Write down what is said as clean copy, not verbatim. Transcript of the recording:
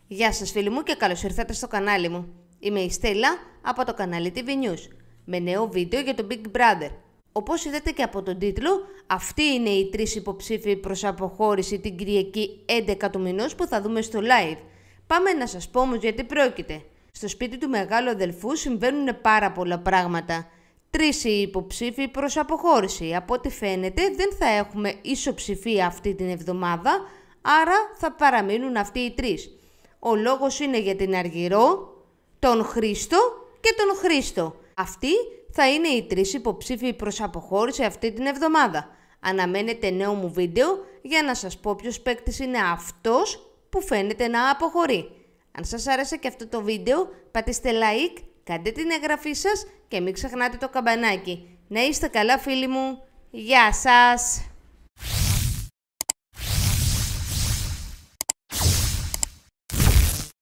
Γεια σας φίλοι μου και καλώς ήρθατε στο κανάλι μου. Είμαι η Στέλλα από το κανάλι TV News με νέο βίντεο για το Big Brother. Όπως είδατε και από τον τίτλο, αυτοί είναι οι τρεις υποψήφοι προς αποχώρηση την Κυριακή 11 του μηνός που θα δούμε στο live. Πάμε να σας πω όμως γιατί πρόκειται. Στο σπίτι του μεγάλου αδελφού συμβαίνουν πάρα πολλά πράγματα. Τρεις οι υποψήφοι προς αποχώρηση. Από ό,τι φαίνεται δεν θα έχουμε ισοψηφία αυτή την εβδομάδα, άρα θα παραμείνουν αυτοί οι τρεις. Ο λόγος είναι για την Αργυρό, τον Χρήστο και τον Χρήστο. Αυτοί θα είναι οι τρεις υποψήφοι προς αποχώρηση αυτή την εβδομάδα. Αναμένετε νέο μου βίντεο για να σας πω ποιος παίκτης είναι αυτός που φαίνεται να αποχωρεί. Αν σας άρεσε και αυτό το βίντεο, πατήστε like, κάντε την εγγραφή σας και μην ξεχνάτε το καμπανάκι. Να είστε καλά φίλοι μου. Γεια σας!